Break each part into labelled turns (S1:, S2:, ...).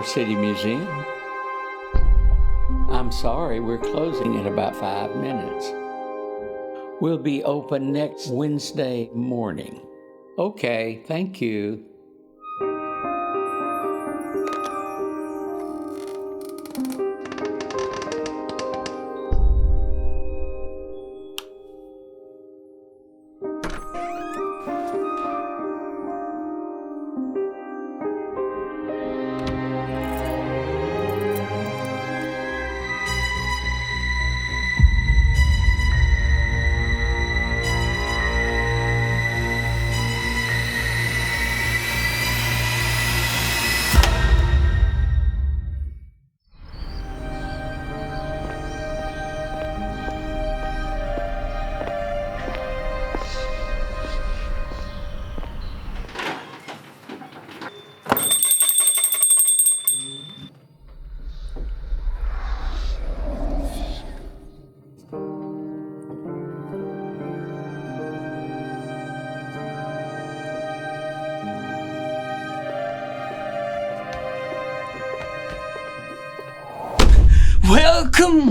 S1: City Museum. I'm sorry, we're closing in about 5 minutes. We'll be open next Wednesday morning. Okay, thank you.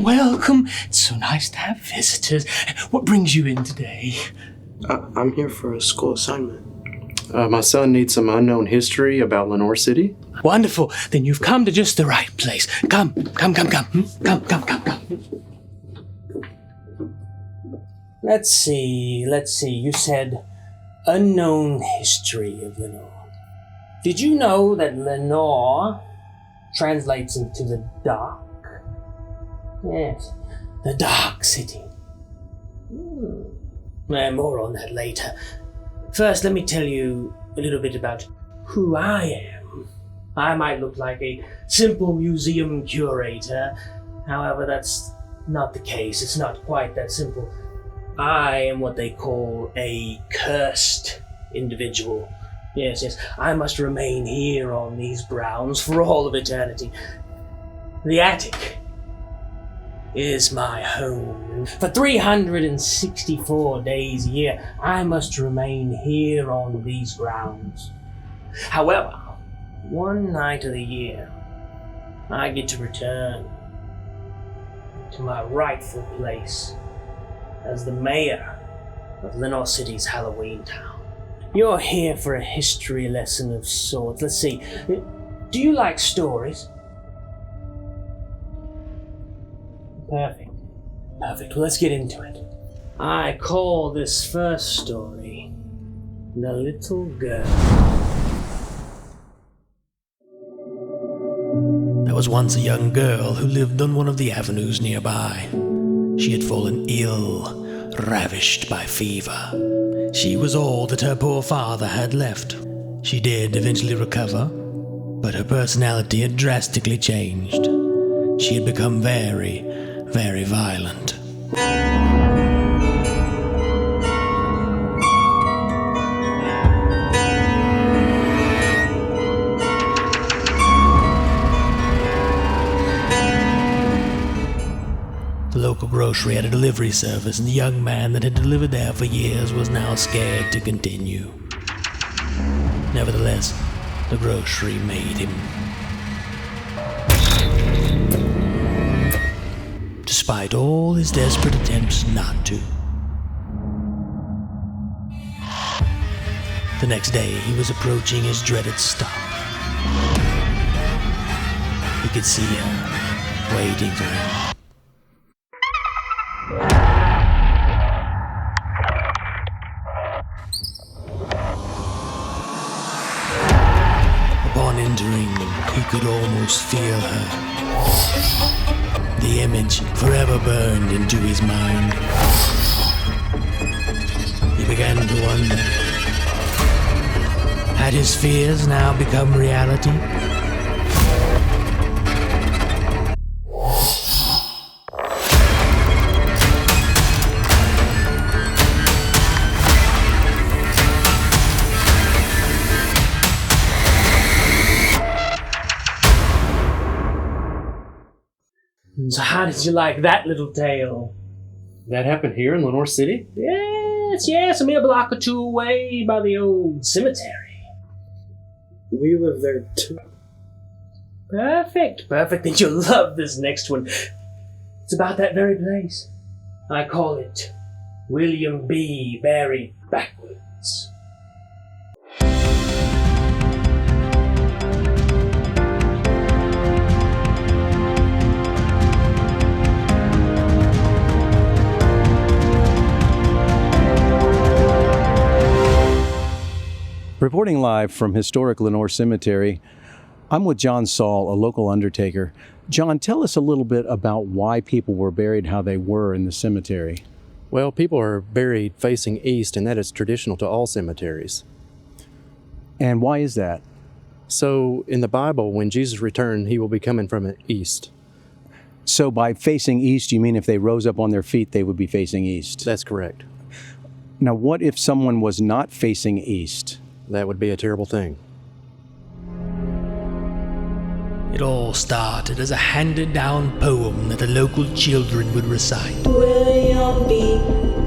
S2: Welcome. It's so nice to have visitors. What brings you in today?
S3: I'm here for a school assignment.
S4: My son needs some unknown history about Lenoir City.
S2: Wonderful. Then you've come to just the right place. Come. Come. Let's see. You said unknown history of Lenoir. Did you know that Lenoir translates into the dark? Yes, the Dark City. More on that later. First, let me tell you a little bit about who I am. I might look like a simple museum curator. However, that's not the case. It's not quite that simple. I am what they call a cursed individual. Yes, I must remain here on these grounds for all of eternity. The attic is my home. For 364 days a year, I must remain here on these grounds. However, one night of the year, I get to return to my rightful place as the mayor of Lenoir City's Halloween town. You're here for a history lesson of sorts. Let's see. Do you like stories? Perfect. Well, let's get into it. I call this first story The Little Girl. There was once a young girl who lived on one of the avenues nearby. She had fallen ill, ravished by fever. She was all that her poor father had left. She did eventually recover, but her personality had drastically changed. She had become very violent. The local grocery had a delivery service, and the young man that had delivered there for years was now scared to continue. Nevertheless, the grocery made him. Despite all his desperate attempts not to. The next day, he was approaching his dreaded stop. He could see her waiting for him. Upon entering, he could almost feel her. The image forever burned into his mind. He began to wonder, had his fears now become reality? So how did you like that little tale?
S4: That happened here in Lenoir City?
S2: Yes, a mere block or two away by the old cemetery.
S3: We live there too.
S2: Perfect. Then you'll love this next one. It's about that very place. I call it William B. Buried Backwards.
S5: Reporting live from historic Lenoir Cemetery, I'm with John Saul, a local undertaker. John, tell us a little bit about why people were buried how they were in the cemetery.
S4: Well, people are buried facing east, and that is traditional to all cemeteries.
S5: And why is that?
S4: So, in the Bible, when Jesus returned, he will be coming from the east.
S5: So by facing east, you mean if they rose up on their feet, they would be facing east?
S4: That's correct.
S5: Now, what if someone was not facing east?
S4: That would be a terrible thing.
S2: It all started as a handed-down poem that the local children would recite.
S6: William B.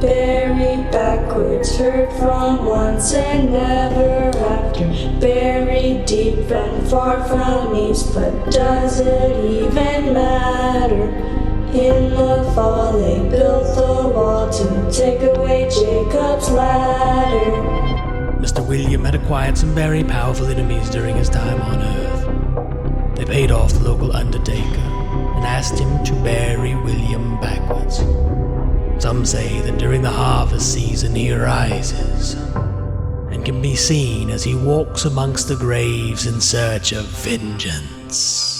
S6: buried backwards, heard from once and never after. Buried deep and far from east, but does it even matter? In the fall they built the wall to take away Jacob's ladder.
S2: Mr. William had acquired some very powerful enemies during his time on Earth. They paid off the local undertaker and asked him to bury William backwards. Some say that during the harvest season he arises and can be seen as he walks amongst the graves in search of vengeance.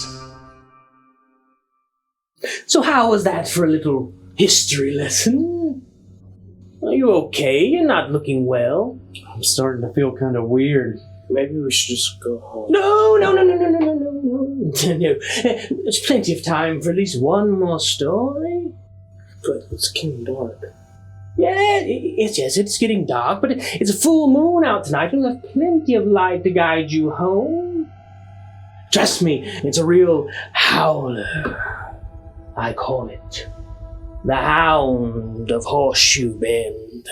S2: So how was that for a little history lesson? Are you okay? You're not looking well.
S3: I'm starting to feel kind of weird. Maybe we should just go home.
S2: No. No. There's plenty of time for at least one more story.
S3: But it's getting dark.
S2: Yeah, yes, it's getting dark, but it's a full moon out tonight. You'll have plenty of light to guide you home. Trust me, it's a real howler. I call it the Hound of Horseshoe Bend.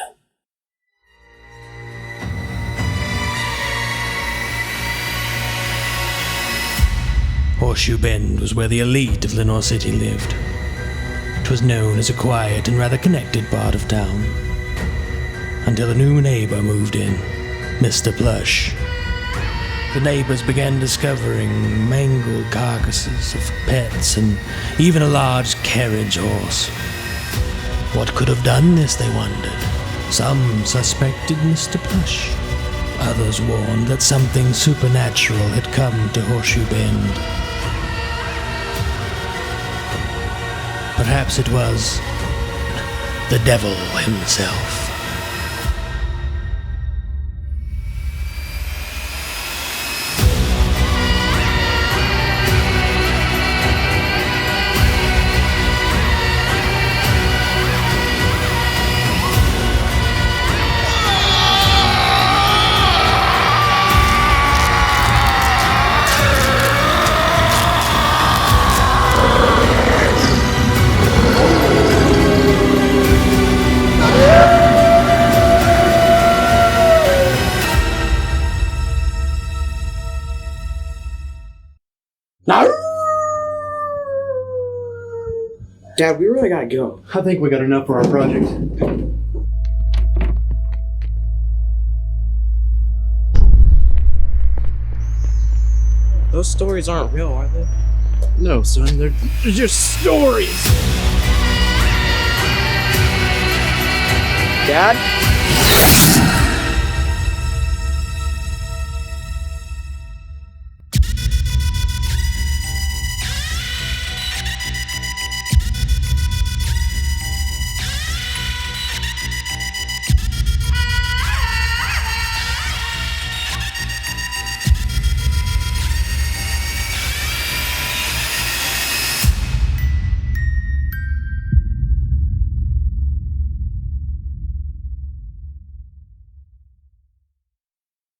S2: Horseshoe Bend was where the elite of Lenoir City lived. It was known as a quiet and rather connected part of town. Until a new neighbor moved in, Mr. Plush. The neighbors began discovering mangled carcasses of pets and even a large carriage horse. What could have done this, they wondered. Some suspected Mr. Plush. Others warned that something supernatural had come to Horseshoe Bend. Perhaps it was the devil himself.
S3: Dad, we really gotta go.
S4: I think we got enough for our project.
S3: Those stories aren't real, are they?
S4: No, son, they're just stories!
S3: Dad?